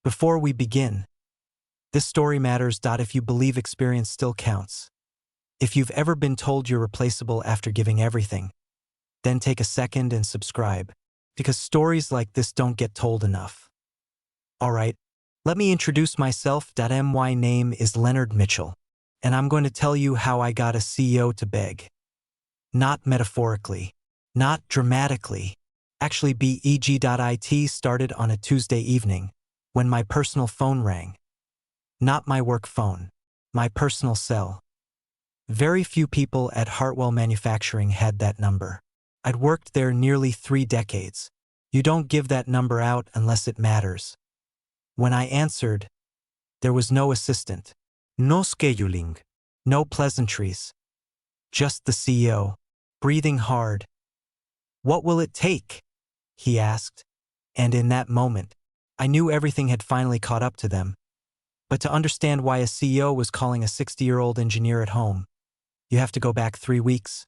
Before we begin, this story matters. If you believe experience still counts. If you've ever been told you're replaceable after giving everything, then take a second and subscribe, because stories like this don't get told enough. Alright, let me introduce myself. My name is Leonard Mitchell, and I'm going to tell you how I got a CEO to beg. Not metaphorically, not dramatically. Actually, BEG.IT started on a Tuesday evening, when my personal phone rang. Not my work phone, my personal cell. Very few people at Hartwell Manufacturing had that number. I'd worked there nearly 3 decades. You don't give that number out unless it matters. When I answered, there was no assistant, no scheduling, no pleasantries. Just the CEO, breathing hard. "What will it take?" he asked. And in that moment, I knew everything had finally caught up to them. But to understand why a CEO was calling a 60-year-old engineer at home, you have to go back 3 weeks.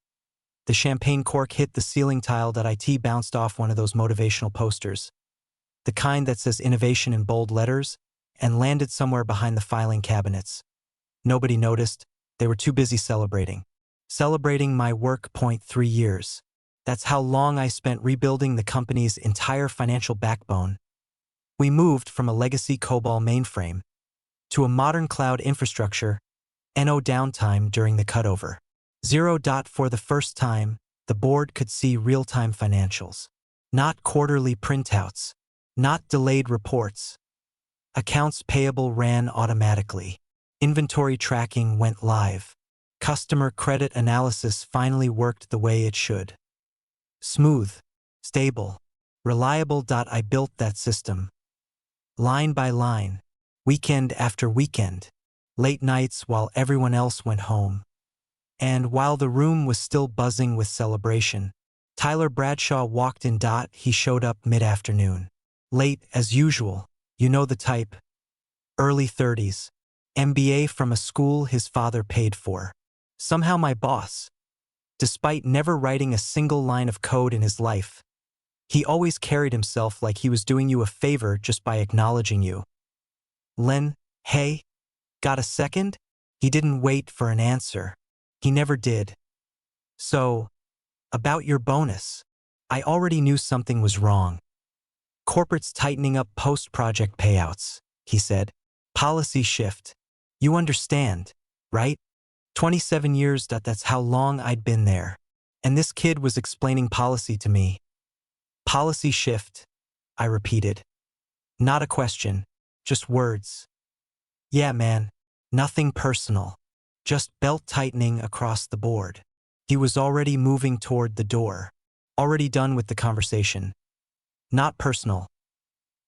The champagne cork hit the ceiling tile. IT bounced off one of those motivational posters, the kind that says innovation in bold letters, and landed somewhere behind the filing cabinets. Nobody noticed. They were too busy celebrating. Celebrating my work. 3 years. That's how long I spent rebuilding the company's entire financial backbone. We moved from a legacy COBOL mainframe to a modern cloud infrastructure. No downtime during the cutover. 0. For the first time, the board could see real-time financials. Not quarterly printouts. Not delayed reports. Accounts payable ran automatically. Inventory tracking went live. Customer credit analysis finally worked the way it should. Smooth, stable, reliable. I built that system. Line by line, weekend after weekend, late nights while everyone else went home. And while the room was still buzzing with celebration, Tyler Bradshaw walked in. He showed up mid-afternoon. Late as usual, you know the type. Early 30s, MBA from a school his father paid for. Somehow my boss, despite never writing a single line of code in his life, he always carried himself like he was doing you a favor just by acknowledging you. "Len, hey, got a second?" He didn't wait for an answer. He never did. "So, about your bonus." I already knew something was wrong. "Corporate's tightening up post-project payouts," he said. "Policy shift. You understand, right? 27 years. That's how long I'd been there. And this kid was explaining policy to me. "Policy shift," I repeated. Not a question, just words. "Yeah, man, nothing personal. Just belt tightening across the board." He was already moving toward the door, already done with the conversation. Not personal.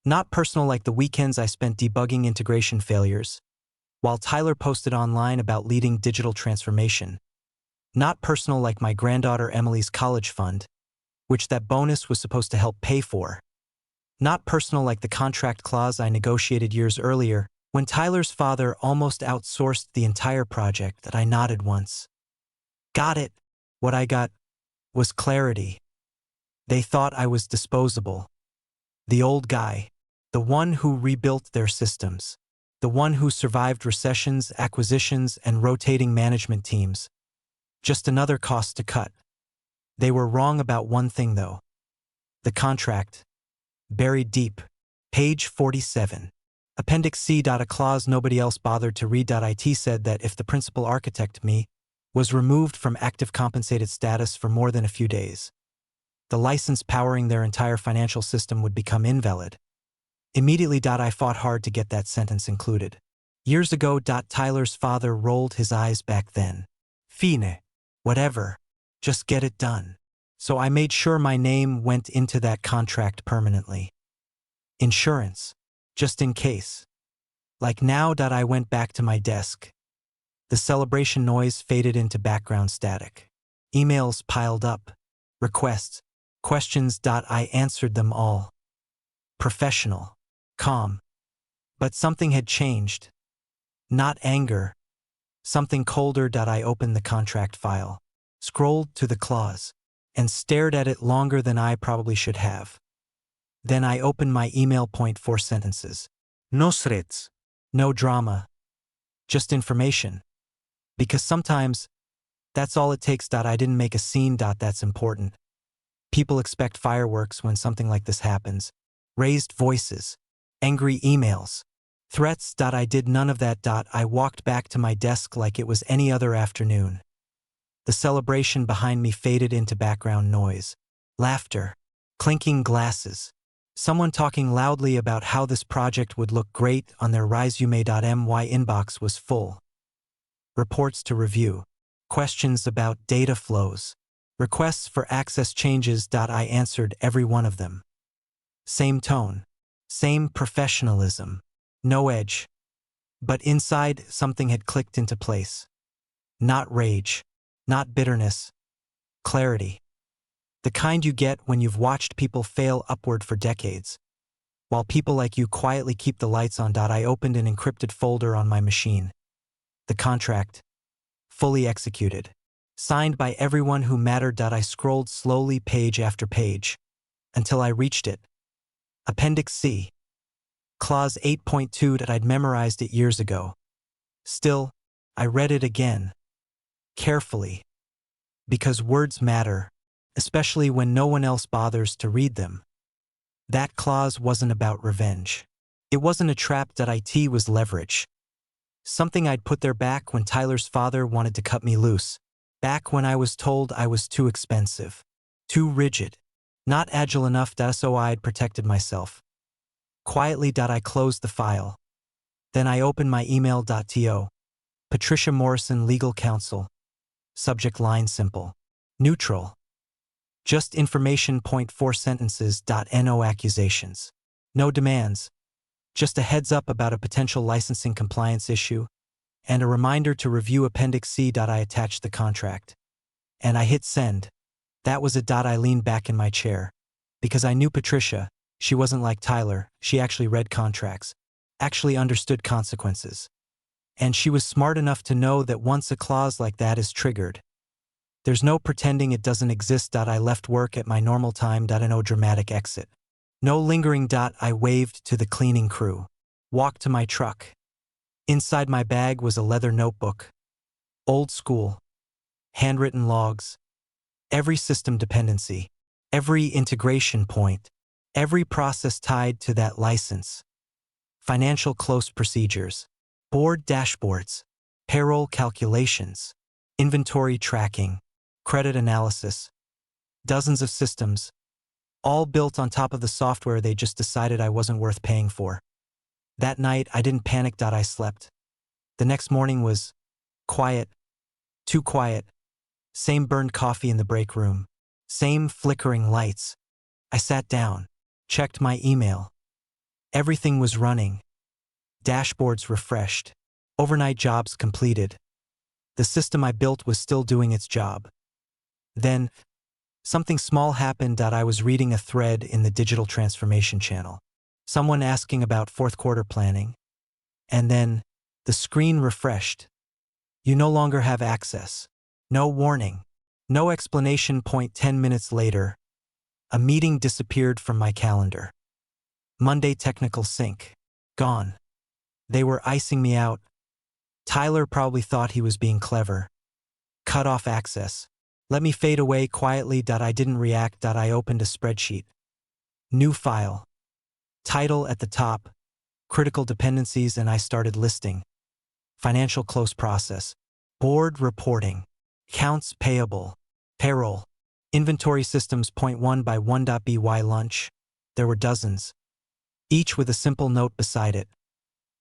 Not personal like the weekends I spent debugging integration failures, while Tyler posted online about leading digital transformation. Not personal like my granddaughter Emily's college fund, which that bonus was supposed to help pay for. Not personal like the contract clause I negotiated years earlier, when Tyler's father almost outsourced the entire project. That I nodded once. Got it. What I got was clarity. They thought I was disposable. The old guy, the one who rebuilt their systems, the one who survived recessions, acquisitions, and rotating management teams. Just another cost to cut. They were wrong about one thing though. The contract. Buried deep. Page 47. Appendix C. A clause nobody else bothered to read. It said that if the principal architect, me, was removed from active compensated status for more than a few days, the license powering their entire financial system would become invalid. Immediately. I fought hard to get that sentence included. Years ago. Tyler's father rolled his eyes back then. Fine. Whatever. Just get it done. So I made sure my name went into that contract permanently. Insurance. Just in case. Like now. I went back to my desk. The celebration noise faded into background static. Emails piled up. Requests. Questions. I answered them all. Professional. Calm. But something had changed. Not anger. Something colder. I opened the contract file, scrolled to the clause, and stared at it longer than I probably should have. Then I opened my email. 4 sentences. No threats. No drama. Just information. Because sometimes, that's all it takes. I didn't make a scene. That's important. People expect fireworks when something like this happens. Raised voices. Angry emails. Threats. I did none of that. I walked back to my desk like it was any other afternoon. The celebration behind me faded into background noise. Laughter. Clinking glasses. Someone talking loudly about how this project would look great on their resume.my inbox was full. Reports to review. Questions about data flows. Requests for access changes. I answered every one of them. Same tone. Same professionalism. No edge. But inside, something had clicked into place. Not rage. Not bitterness. Clarity. The kind you get when you've watched people fail upward for decades. While people like you quietly keep the lights on. I opened an encrypted folder on my machine. The contract. Fully executed. Signed by everyone who mattered. I scrolled slowly page after page. Until I reached it. Appendix C. Clause 8.2. I'd memorized it years ago. Still, I read it again. Carefully. Because words matter, especially when no one else bothers to read them. That clause wasn't about revenge. It wasn't a trap. It was leverage. Something I'd put there back when Tyler's father wanted to cut me loose. Back when I was told I was too expensive. Too rigid. Not agile enough. So I'd protected myself. Quietly. I closed the file. Then I opened my email.to. Patricia Morrison, Legal Counsel. Subject line simple. Neutral. Just information. 4 sentences. No accusations. No demands. Just a heads up about a potential licensing compliance issue, and a reminder to review Appendix C. I attached the contract. And I hit send. That was it. I leaned back in my chair. Because I knew Patricia, she wasn't like Tyler. She actually read contracts. Actually understood consequences. And she was smart enough to know that once a clause like that is triggered, there's no pretending it doesn't exist. I left work at my normal time. No dramatic exit. No lingering. I waved to the cleaning crew. Walked to my truck. Inside my bag was a leather notebook. Old school. Handwritten logs. Every system dependency. Every integration point. Every process tied to that license. Financial close procedures. Board dashboards. Payroll calculations. Inventory tracking. Credit analysis. Dozens of systems. All built on top of the software they just decided I wasn't worth paying for. That night, I didn't panic. I slept. The next morning was quiet. Too quiet. Same burned coffee in the break room. Same flickering lights. I sat down. Checked my email. Everything was running. Dashboards refreshed. Overnight jobs completed. The system I built was still doing its job. Then, something small happened. I was reading a thread in the digital transformation channel. Someone asking about fourth quarter planning. And then, the screen refreshed. You no longer have access. No warning. No explanation. 10 minutes later, a meeting disappeared from my calendar. Monday technical sync. Gone. They were icing me out. Tyler probably thought he was being clever. Cut off access. Let me fade away quietly. I didn't react. I opened a spreadsheet. New file. Title at the top. Critical dependencies, and I started listing. Financial close process. Board reporting. Accounts payable. Payroll. Inventory systems. 1 by 1.by lunch. There were dozens. Each with a simple note beside it.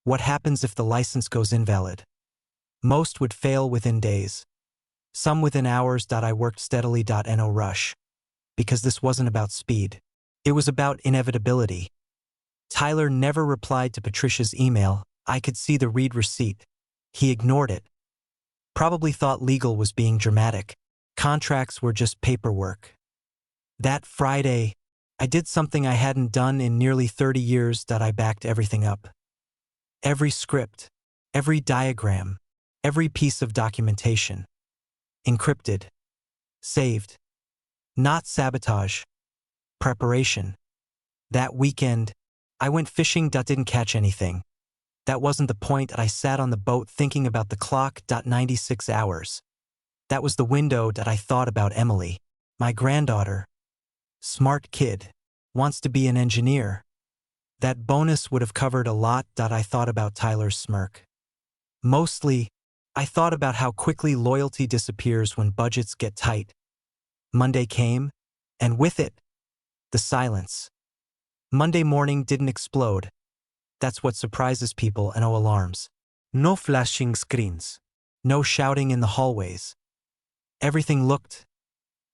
What happens if the license goes invalid? Most would fail within days. Some within hours. I worked steadily. No rush. Because this wasn't about speed. It was about inevitability. Tyler never replied to Patricia's email. I could see the read receipt. He ignored it. Probably thought legal was being dramatic. Contracts were just paperwork. That Friday, I did something I hadn't done in nearly 30 years. I backed everything up. Every script, every diagram, every piece of documentation. Encrypted. Saved. Not sabotage. Preparation. That weekend, I went fishing. Didn't catch anything. That wasn't the point. I sat on the boat thinking about the clock. 96 hours. That was the window. I thought about Emily, my granddaughter. Smart kid. Wants to be an engineer. That bonus would have covered a lot. I thought about Tyler's smirk. Mostly, I thought about how quickly loyalty disappears when budgets get tight. Monday came, and with it, the silence. Monday morning didn't explode. That's what surprises people. No alarms. No flashing screens. No shouting in the hallways. Everything looked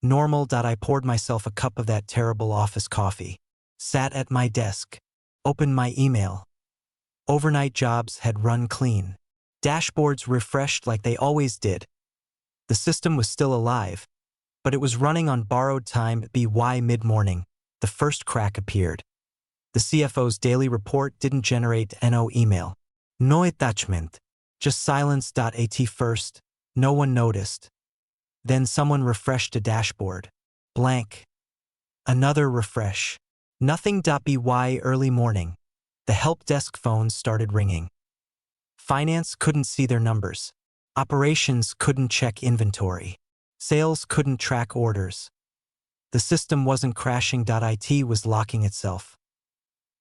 normal. I poured myself a cup of that terrible office coffee. Sat at my desk. Opened my email. Overnight jobs had run clean. Dashboards refreshed like they always did. The system was still alive, but it was running on borrowed time. By mid-morning, the first crack appeared. The CFO's daily report didn't generate no email. No attachment. Just silence. At first, no one noticed. Then someone refreshed a dashboard. Blank. Another refresh. Nothing. By early morning, the help desk phones started ringing. Finance couldn't see their numbers. Operations couldn't check inventory. Sales couldn't track orders. The system wasn't crashing. It was locking itself.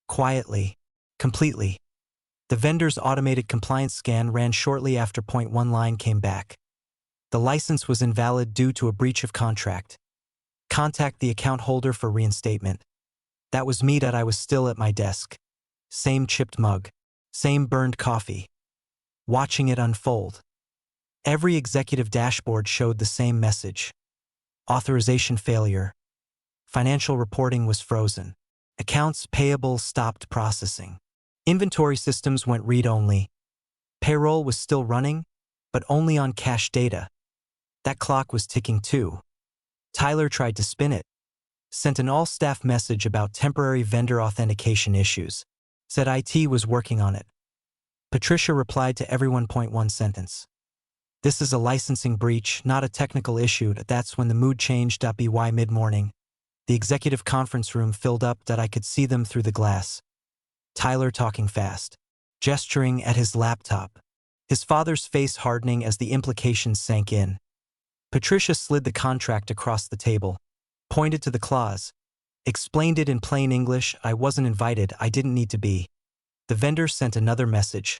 Quietly. Completely. The vendor's automated compliance scan ran shortly after. One line came back. The license was invalid due to a breach of contract. Contact the account holder for reinstatement. That was me. I was still at my desk. Same chipped mug. Same burned coffee. Watching it unfold. Every executive dashboard showed the same message. Authorization failure. Financial reporting was frozen. Accounts payable stopped processing. Inventory systems went read-only. Payroll was still running, but only on cash data. That clock was ticking too. Tyler tried to spin it. Sent an all-staff message about temporary vendor authentication issues. Said IT was working on it. Patricia replied to everyone. One sentence. This is a licensing breach, not a technical issue. That's when the mood changed. By mid-morning, the executive conference room filled up. I could see them through the glass. Tyler talking fast, gesturing at his laptop. His father's face hardening as the implications sank in. Patricia slid the contract across the table, pointed to the clause, explained it in plain English. I wasn't invited. I didn't need to be. The vendor sent another message.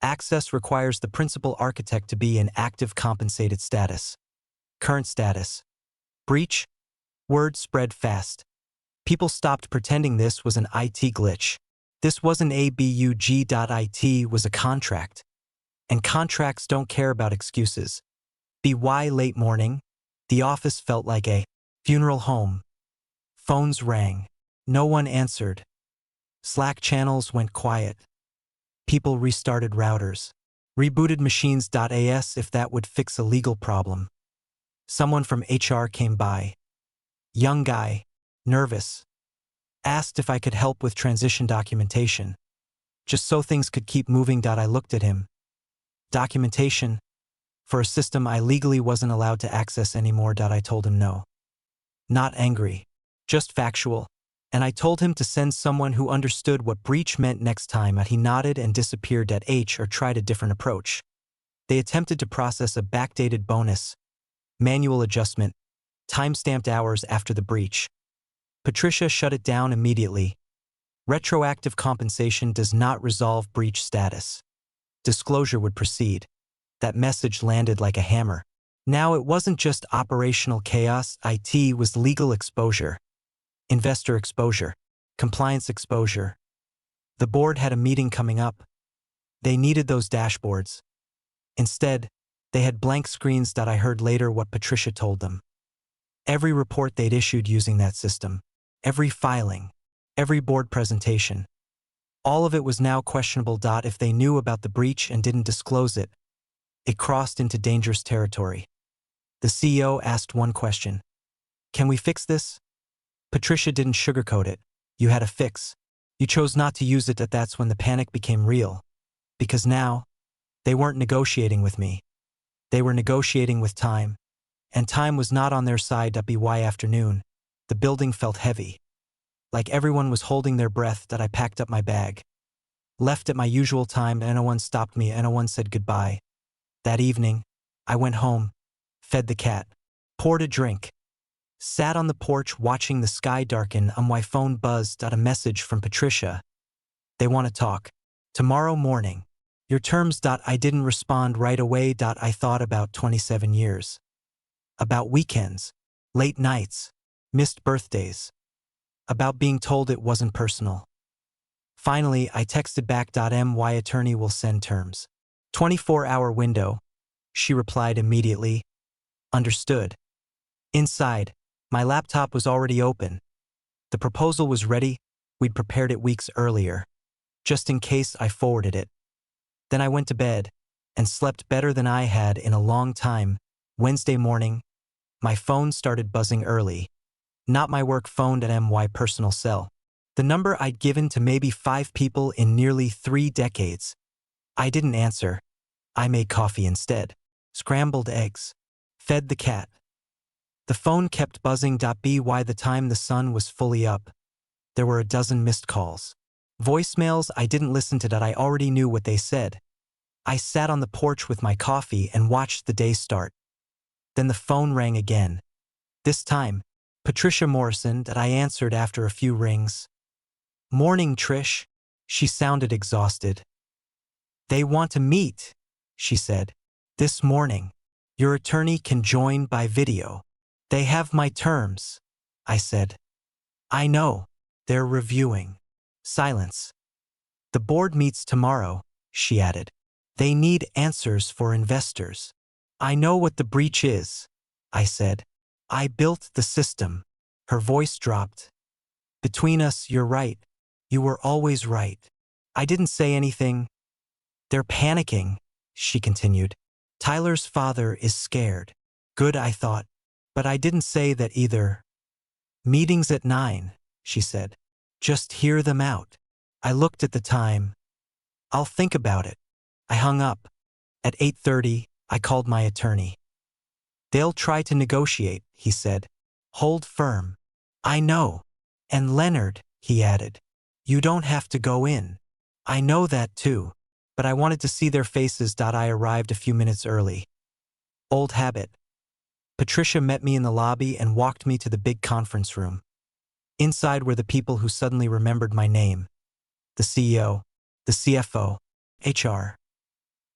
Access requires the principal architect to be in active compensated status. Current status. Breach. Word spread fast. People stopped pretending this was an IT glitch. This wasn't a bug. It was a contract. And contracts don't care about excuses. By late morning, the office felt like a funeral home. Phones rang. No one answered. Slack channels went quiet. People restarted routers. Rebooted machines. As if that would fix a legal problem. Someone from HR came by. Young guy. Nervous. Asked if I could help with transition documentation. Just so things could keep moving. I looked at him. Documentation? For a system I legally wasn't allowed to access anymore. I told him no. Not angry. Just factual. And I told him to send someone who understood what breach meant next time. He nodded and disappeared. Or tried a different approach. They attempted to process a backdated bonus. Manual adjustment. Time-stamped hours after the breach. Patricia shut it down immediately. Retroactive compensation does not resolve breach status. Disclosure would proceed. That message landed like a hammer. Now it wasn't just operational chaos. IT was legal exposure. Investor exposure. Compliance exposure. The board had a meeting coming up. They needed those dashboards. Instead, they had blank screens. I heard later what Patricia told them. Every report they'd issued using that system. Every filing. Every board presentation. All of it was now questionable. If they knew about the breach and didn't disclose it, it crossed into dangerous territory. The CEO asked one question. Can we fix this? Patricia didn't sugarcoat it. You had a fix. You chose not to use it. That's when the panic became real. Because now, they weren't negotiating with me. They were negotiating with time. And time was not on their side. By afternoon, the building felt heavy. Like everyone was holding their breath that I packed up my bag. Left at my usual time and no one stopped me and no one said goodbye. That evening, I went home, fed the cat, poured a drink, sat on the porch watching the sky darken and my phone buzzed at a message from Patricia. They want to talk. Tomorrow morning. Your terms. I didn't respond right away. I thought about 27 years. About weekends, late nights, missed birthdays. About being told it wasn't personal. Finally, I texted back. My attorney will send terms. 24-hour window. She replied immediately. Understood. Inside, my laptop was already open. The proposal was ready. We'd prepared it weeks earlier. Just in case I forwarded it. Then I went to bed and slept better than I had in a long time. Wednesday morning, my phone started buzzing early. Not my work phone at my personal cell. The number I'd given to maybe 5 people in nearly 3 decades. I didn't answer. I made coffee instead. Scrambled eggs. Fed the cat. The phone kept buzzing. By the time the sun was fully up, there were a dozen missed calls. Voicemails I didn't listen to. I already knew what they said. I sat on the porch with my coffee and watched the day start. Then the phone rang again. This time, Patricia Morrison. I answered after a few rings. Morning, Trish. She sounded exhausted. They want to meet, she said. This morning. Your attorney can join by video. They have my terms, I said. I know. They're reviewing. Silence. The board meets tomorrow, she added. They need answers for investors. I know what the breach is, I said. I built the system. Her voice dropped. Between us, you're right. You were always right. I didn't say anything. They're panicking, she continued. Tyler's father is scared. Good, I thought. But I didn't say that either. Meetings at 9, she said. Just hear them out. I looked at the time. I'll think about it. I hung up. At 8:30, I called my attorney. They'll try to negotiate, he said. Hold firm. I know. And Leonard, he added. You don't have to go in. I know that too. But I wanted to see their faces. I arrived a few minutes early. Old habit. Patricia met me in the lobby and walked me to the big conference room. Inside were the people who suddenly remembered my name. The CEO, the CFO, HR.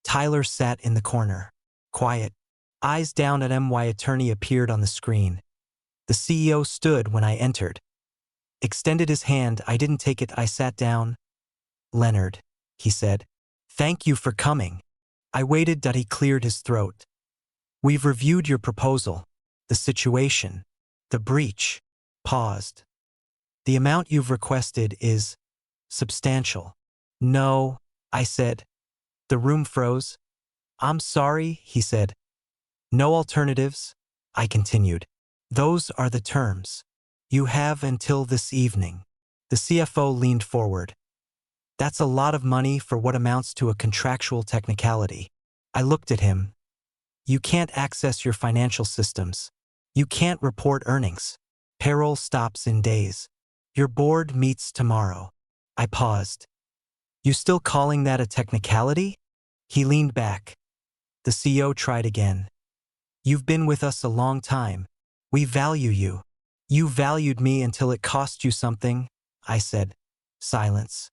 Tyler sat in the corner, quiet, eyes down at my attorney appeared on the screen. The CEO stood when I entered. Extended his hand, I didn't take it, I sat down. Leonard, he said. Thank you for coming. I waited. He cleared his throat. We've reviewed your proposal, the situation, the breach. Paused. The amount you've requested is substantial. No, I said. The room froze. I'm sorry, he said. No alternatives, I continued. Those are the terms. You have until this evening. The CFO leaned forward. That's a lot of money for what amounts to a contractual technicality. I looked at him. You can't access your financial systems. You can't report earnings. Payroll stops in days. Your board meets tomorrow. I paused. You still calling that a technicality? He leaned back. The CEO tried again. You've been with us a long time. We value you. You valued me until it cost you something, I said. Silence.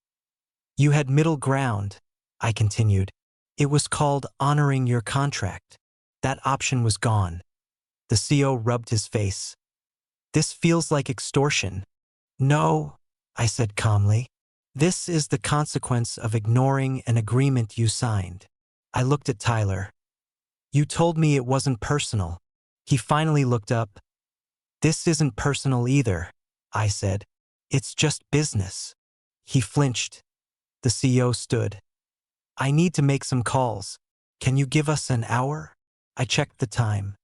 You had middle ground, I continued. It was called honoring your contract. That option was gone. The CEO rubbed his face. This feels like extortion. No, I said calmly. This is the consequence of ignoring an agreement you signed. I looked at Tyler. You told me it wasn't personal. He finally looked up. This isn't personal either, I said. It's just business. He flinched. The CEO stood. I need to make some calls. Can you give us an hour? I checked the time.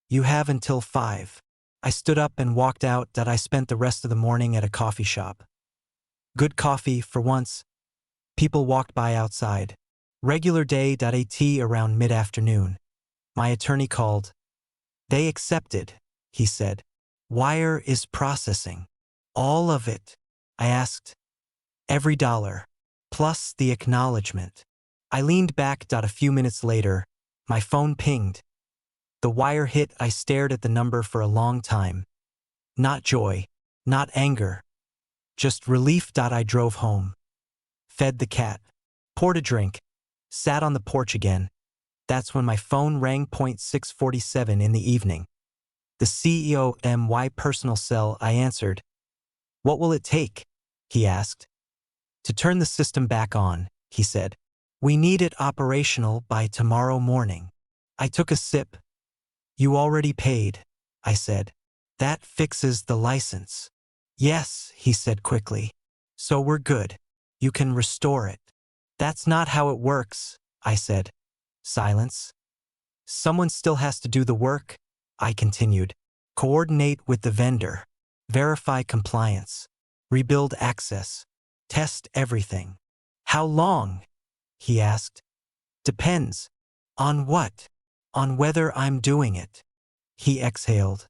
You have until 5. I stood up and walked out. I spent the rest of the morning at a coffee shop. Good coffee, for once. People walked by outside. Regular day. At around mid-afternoon. My attorney called. They accepted, he said. Wire is processing. All of it? I asked. Every dollar. Plus the acknowledgement. I leaned back. A few minutes later, my phone pinged. The wire hit. I stared at the number for a long time. Not joy, not anger, just relief. I drove home. Fed the cat. Poured a drink. Sat on the porch again. That's when my phone rang. 6:47 in the evening. The CEO my personal cell. I answered. What will it take? He asked. To turn the system back on, he said. We need it operational by tomorrow morning. I took a sip. You already paid, I said. That fixes the license. Yes, he said quickly. So we're good. You can restore it. That's not how it works, I said. Silence. Someone still has to do the work, I continued. Coordinate with the vendor. Verify compliance. Rebuild access. Test everything. How long? He asked. Depends. On what? On whether I'm doing it. He exhaled.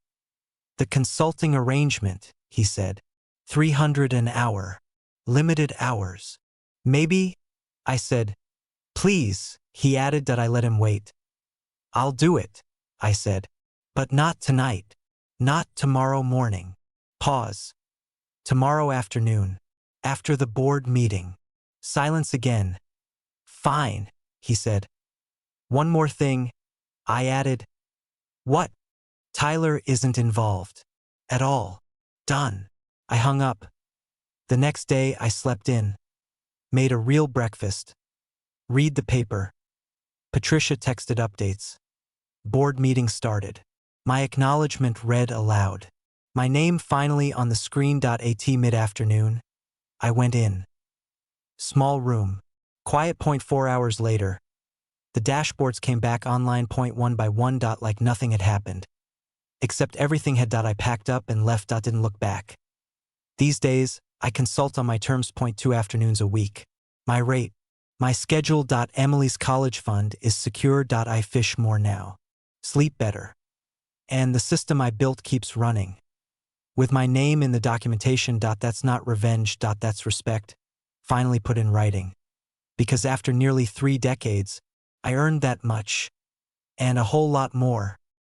The consulting arrangement, he said. 300 an hour. Limited hours. Maybe? I said. Please, he added. I let him wait. I'll do it, I said. But not tonight. Not tomorrow morning. Pause. Tomorrow afternoon. After the board meeting. Silence again. Fine, he said. One more thing, I added. What? Tyler isn't involved. At all. Done. I hung up. The next day I slept in. Made a real breakfast. Read the paper. Patricia texted updates. Board meeting started. My acknowledgement read aloud. My name finally on the screen. At mid-afternoon, I went in. Small room. Quiet. 4 hours later, the dashboards came back online. One by one. Like nothing had happened. Except everything had. I packed up and left. Didn't look back. These days, I consult on my terms. 2 afternoons a week. My rate. My schedule. Emily's college fund is secure. I fish more now. Sleep better. And the system I built keeps running. With my name in the documentation. That's not revenge. That's respect. Finally put in writing. Because after nearly 3 decades, I earned that much. And a whole lot more.